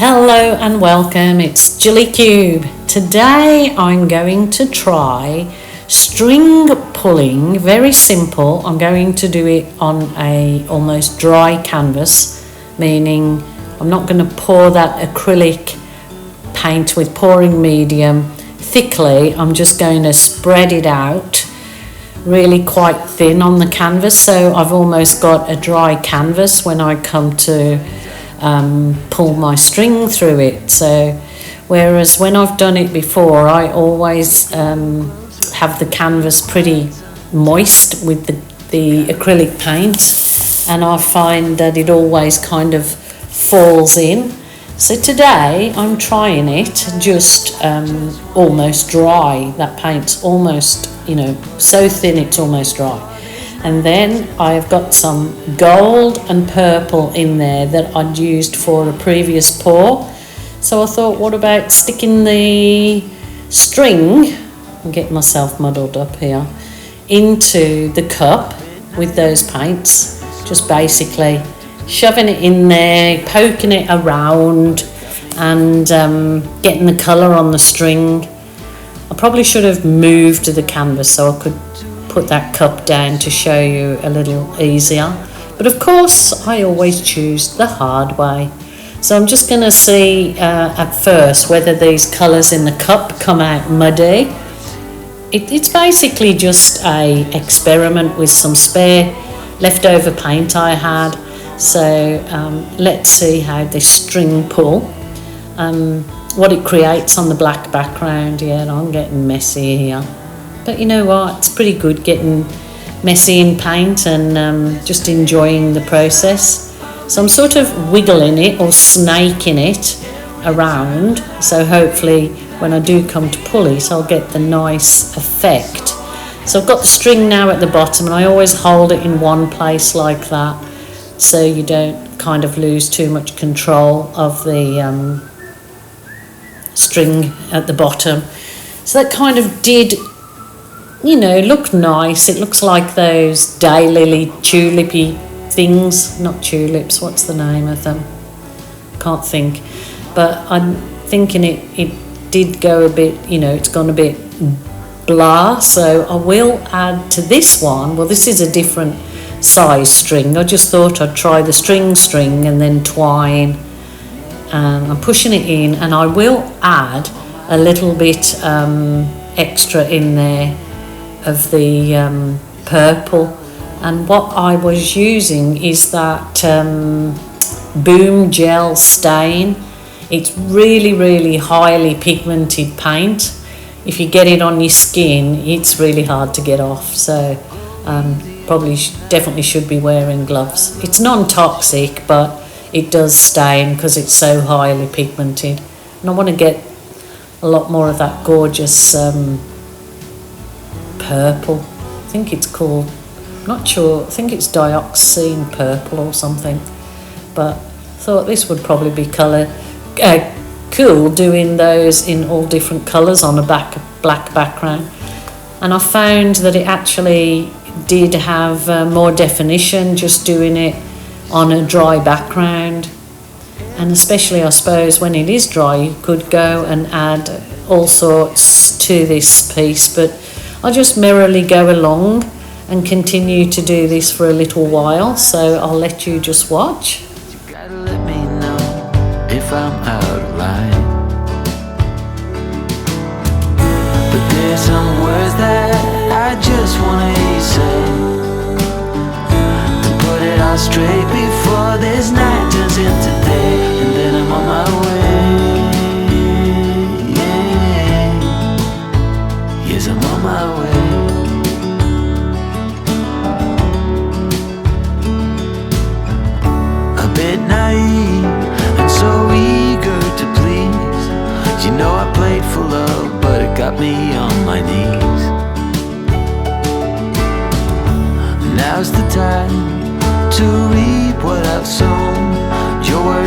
Hello and welcome, it's Gilly Cube. Today I'm going to try string pulling, very simple. I'm going to do it on a almost dry canvas, meaning I'm not going to pour that acrylic paint with pouring medium thickly. I'm just going to spread it out really quite thin on the canvas, so I've almost got a dry canvas when I come to pull my string through it. So whereas when I've done it before, I always have the canvas pretty moist with the acrylic paint, and I find that it always kind of falls in. So today I'm trying it just almost dry. That paint's almost, so thin it's almost dry. And then I've got some gold and purple in there that I'd used for a previous pour. So I thought, what about sticking the string, I'm getting myself muddled up here, into the cup with those paints. Just basically shoving it in there, poking it around and getting the colour on the string. I probably should have moved the canvas so I could put that cup down to show you a little easier, but of course I always choose the hard way. So I'm just going to see at first whether these colours in the cup come out muddy. It's basically just a experiment with some spare leftover paint I had. So let's see how this string pull, what it creates on the black background. Yeah, I'm getting messy here. But you know what, it's pretty good getting messy in paint and just enjoying the process. So I'm sort of wiggling it or snaking it around, so hopefully when I do come to pull it I'll get the nice effect. So I've got the string now at the bottom, and I always hold it in one place like that so you don't kind of lose too much control of the string at the bottom. So that kind of did look nice. It looks like those daylily tulipy things, not tulips, what's the name of them? Can't think. But I'm thinking it did go a bit, it's gone a bit blah, so I will add to this one. Well, this is a different size string. I just thought I'd try the string and then twine. And I'm pushing it in, and I will add a little bit extra in there of the purple. And what I was using is that Boom Gel stain. It's really highly pigmented paint. If you get it on your skin, it's really hard to get off, so definitely should be wearing gloves. It's non-toxic, but it does stain because it's so highly pigmented, and I want to get a lot more of that gorgeous purple. I think it's called, not sure, I think it's dioxazine purple or something, but thought this would probably be cool doing those in all different colours on a black background. And I found that it actually did have more definition just doing it on a dry background, and especially I suppose when it is dry you could go and add all sorts to this piece, but I'll just merrily go along and continue to do this for a little while, so I'll let you just watch. You gotta let me know if I'm out of line, but there's some words that I just wanna hear you say, to put it all straight before this night turns into day, and then I'm on my way. Yes, I'm on my way. A bit naive and so eager to please. I played for love, but it got me on my knees. Now's the time to reap what I've sown. Your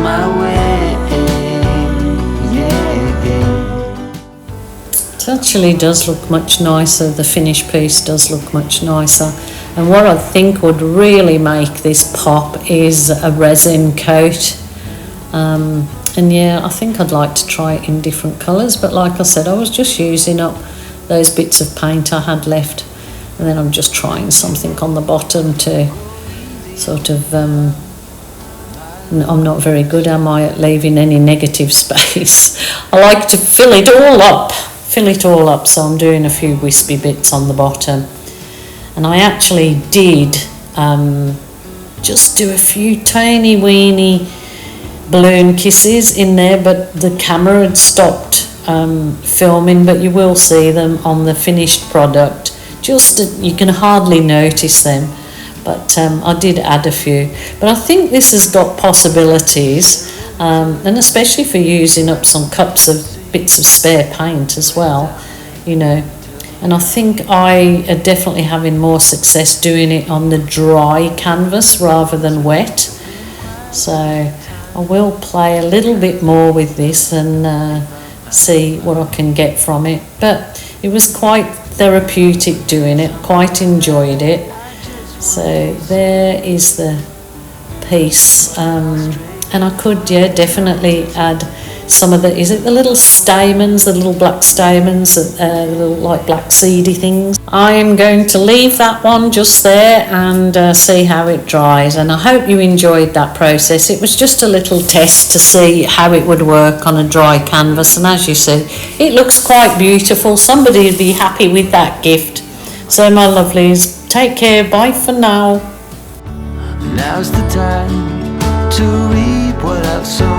my way. It actually does look much nicer. The finished piece does look much nicer. And what I think would really make this pop is a resin coat. And yeah, I think I'd like to try it in different colours, but like I said, I was just using up those bits of paint I had left, and then I'm just trying something on the bottom to sort of I'm not very good, am I, at leaving any negative space. I like to fill it all up, so I'm doing a few wispy bits on the bottom. And I actually did just do a few tiny weeny balloon kisses in there, but the camera had stopped filming, but you will see them on the finished product. Just you can hardly notice them, but I did add a few. But I think this has got possibilities, and especially for using up some cups of bits of spare paint as well, you know. And I think I are definitely having more success doing it on the dry canvas rather than wet. So I will play a little bit more with this and see what I can get from it. But it was quite therapeutic doing it, quite enjoyed it. So there is the piece. And I could, yeah, definitely add some of the, is it the little stamens, the little black stamens, the little like black seedy things. I am going to leave that one just there and see how it dries, and I hope you enjoyed that process. It was just a little test to see how it would work on a dry canvas, and as you see, it looks quite beautiful. Somebody would be happy with that gift. So my lovelies, take care, bye for now. Now's the time to reap what I've sown.